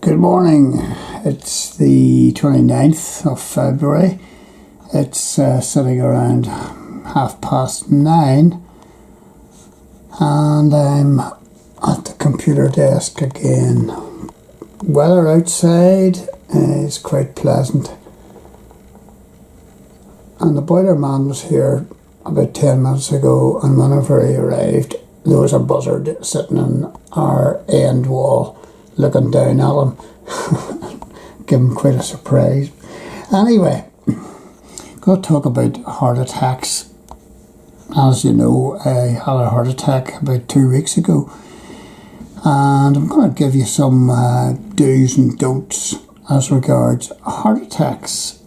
Good morning. It's the 29th of February. It's sitting around 9:30 and I'm at the computer desk again. Weather outside is quite pleasant, and the boiler man was here about 10 minutes ago, and whenever he arrived there was a buzzard sitting on our end wall looking down at him. Give him quite a surprise. Anyway, going to talk about heart attacks. As you know, I had a heart attack about 2 weeks ago, and I'm going to give you some do's and don'ts as regards heart attacks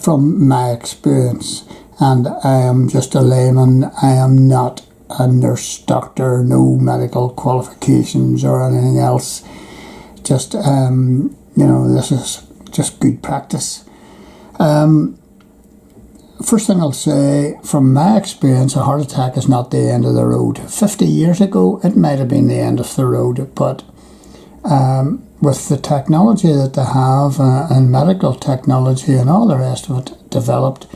from my experience. And I am just a layman. I am not a nurse, doctor, no medical qualifications or anything else. Just, this is just good practice. First thing I'll say, from my experience, a heart attack is not the end of the road. 50 years ago, it might have been the end of the road, but with the technology that they have and medical technology and all the rest of it developed,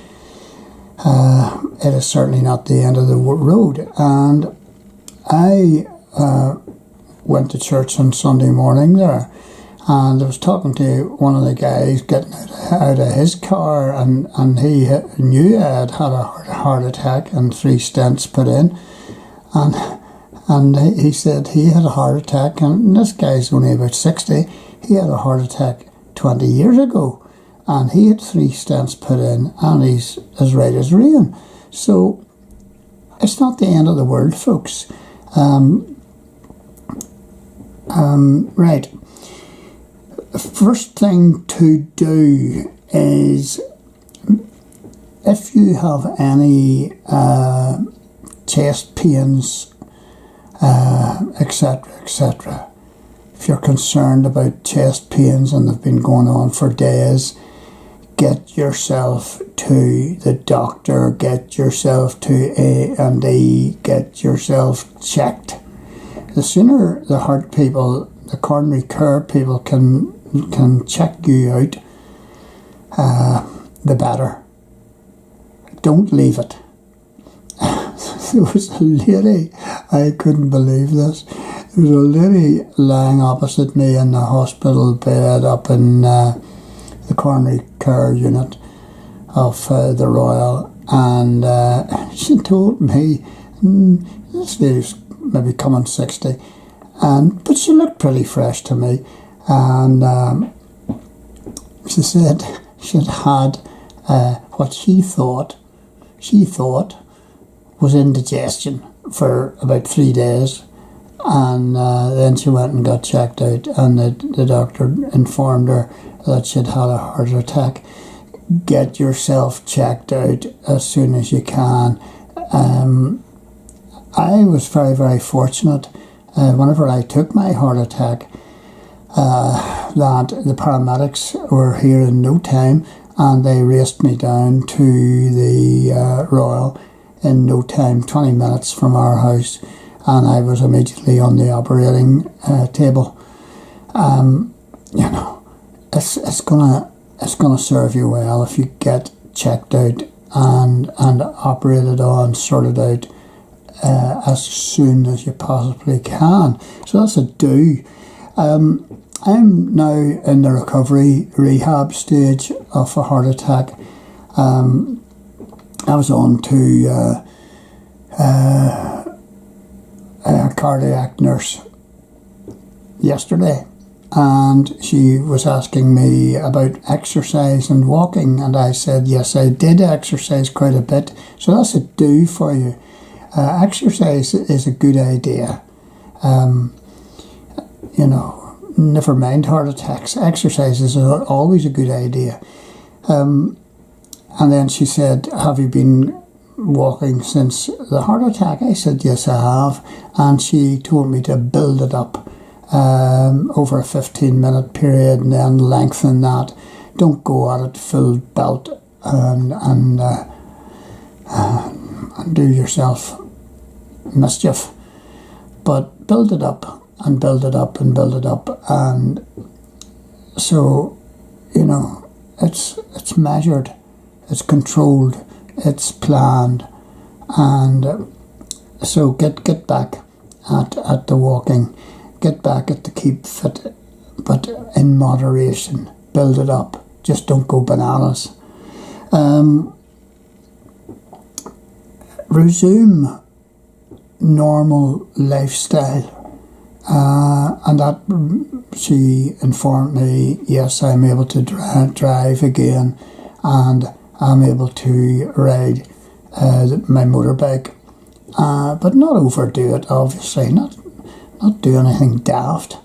it is certainly not the end of the road. And I went to church on Sunday morning there, and I was talking to one of the guys getting out of his car, and he knew I had had a heart attack and 3 stents put in, and he said he had a heart attack, and this guy's only about 60. He had a heart attack 20 years ago, and he had 3 stents put in, and he's as right as rain. So it's not the end of the world, folks. Right. First thing to do is, if you have any chest pains, etc., if you're concerned about chest pains and they've been going on for days, get yourself to the doctor, get yourself to A&E, get yourself checked. The sooner the heart people, the coronary care people can check you out, the better. Don't leave it. There was a lady, I couldn't believe this, there was a lady lying opposite me in the hospital bed up in the coronary care unit of the Royal, and she told me, this lady's maybe coming 60, but she looked pretty fresh to me, and she said she'd had what she thought was indigestion for about 3 days, and then she went and got checked out, and the doctor informed her that she'd had a heart attack. Get yourself checked out as soon as you can. I was very, very fortunate whenever I took my heart attack that the paramedics were here in no time, and they raced me down to the Royal in no time, 20 minutes from our house, and I was immediately on the operating table. It's gonna serve you well if you get checked out and operated on, sorted out as soon as you possibly can. So that's a do. I'm now in the recovery rehab stage of a heart attack. I was on to a cardiac nurse yesterday, and she was asking me about exercise and walking, and I said yes, I did exercise quite a bit. So that's a do for you. Exercise is a good idea. Never mind heart attacks. Exercise is always a good idea. And then she said, have you been walking since the heart attack? I said, yes, I have. And she told me to build it up over a 15-minute period and then lengthen that. Don't go at it full belt and do yourself mischief. But build it up and build it up and build it up. And so, it's measured, it's controlled, it's planned, and so get back at the walking, get back at the keep fit, but in moderation. Build it up. Just don't go bananas. Resume normal lifestyle. And that, she informed me, yes, I'm able to drive again, and I'm able to ride my motorbike, but not overdo it, obviously, not do anything daft.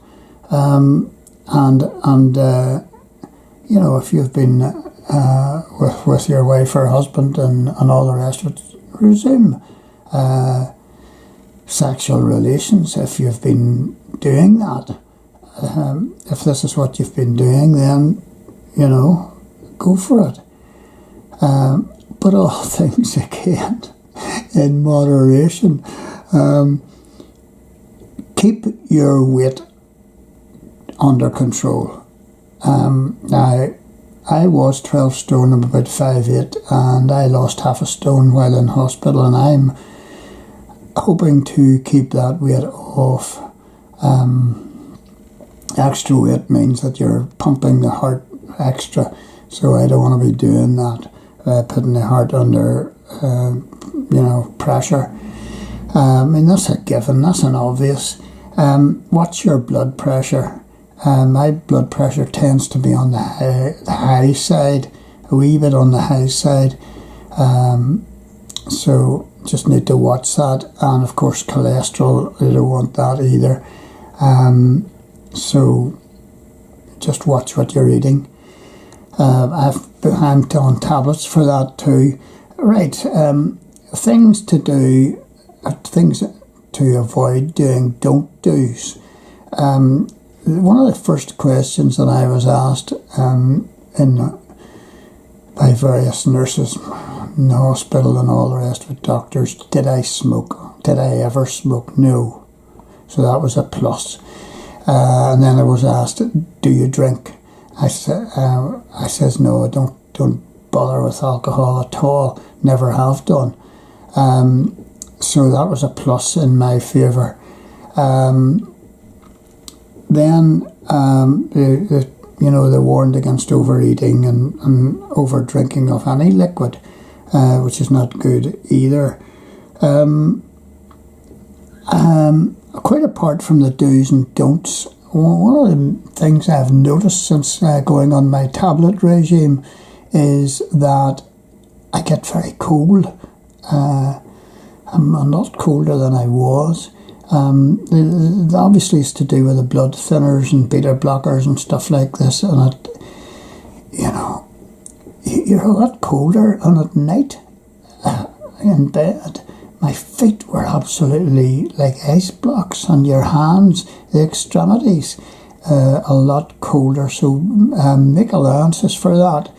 If you've been with your wife or husband and all the rest of it, resume sexual relations if you've been doing that. If this is what you've been doing, then, go for it. But all things again in moderation. Keep your weight under control. Now, I was 12 stone, I'm about 5'8", and I lost half a stone while in hospital, and I'm hoping to keep that weight off. Extra weight means that you're pumping the heart extra, so I don't want to be doing that, putting the heart under pressure. That's a given, that's an obvious. What's your blood pressure? My blood pressure tends to be on the high side, a wee bit on the high side. So just need to watch that. And of course cholesterol, you don't want that either. So just watch what you're eating. I'm on tablets for that too. Right, things to do, things to avoid doing, don't do's. One of the first questions that I was asked by various nurses in the hospital and all the rest of it, doctors, did I smoke? Did I ever smoke? No. So that was a plus. And then I was asked, do you drink? I says no, I don't bother with alcohol at all. Never have done. So that was a plus in my favour. Then they warned against overeating and over drinking of any liquid, which is not good either. Quite apart from the do's and don'ts, one of the things I've noticed since going on my tablet regime is that I get very cold. I'm a lot colder than I was. Obviously it's to do with the blood thinners and beta blockers and stuff like this, and you're a lot colder, and at night in bed my feet were absolutely like ice blocks, and your hands, the extremities, a lot colder, so make allowances for that.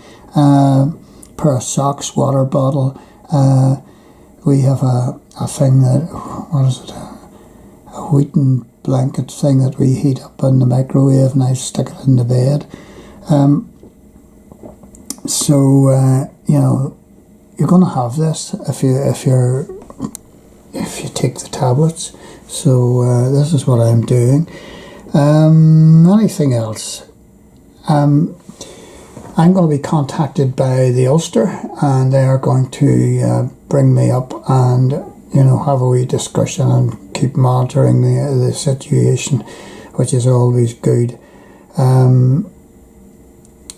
Pair of socks, water bottle. We have a thing that, what is it, a wheaten blanket thing that we heat up in the microwave, and I stick it in the bed. You're going to have this if you take the tablets. So this is what I'm doing. Anything else? I'm going to be contacted by the Ulster, and they are going to bring me up and have a wee discussion and keep monitoring the situation, which is always good.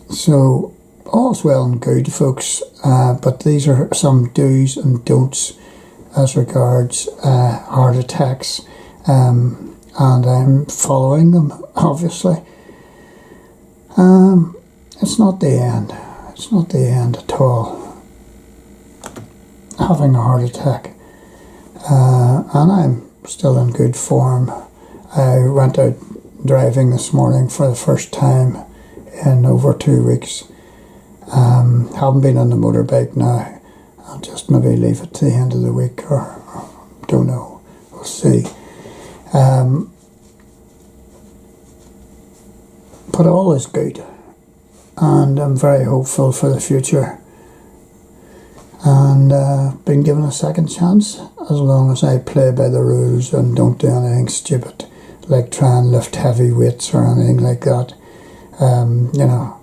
So all's well and good, folks, but these are some do's and don'ts as regards heart attacks, and I'm following them, obviously. It's not the end. It's not the end at all. Having a heart attack. And I'm still in good form. I went out driving this morning for the first time in over 2 weeks. Haven't been on the motorbike now. I'll just maybe leave it to the end of the week, or don't know. We'll see. But all is good, and I'm very hopeful for the future. And been given a second chance as long as I play by the rules and don't do anything stupid, like try and lift heavy weights or anything like that. You know,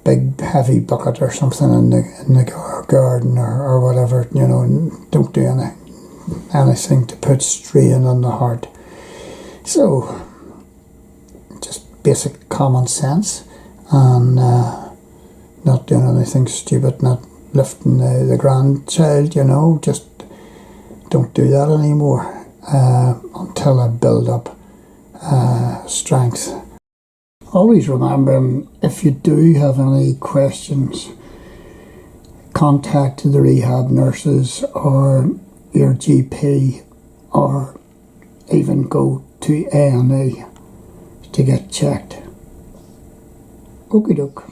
big heavy bucket or something in the garden or whatever. You know, and don't do anything to put strain on the heart. So, just basic common sense, and not doing anything stupid, not lifting the grandchild, you know, just don't do that anymore until I build up strength. Always remember, if you do have any questions, contact the rehab nurses or your GP, or even go to A&E to get checked. Okie doke.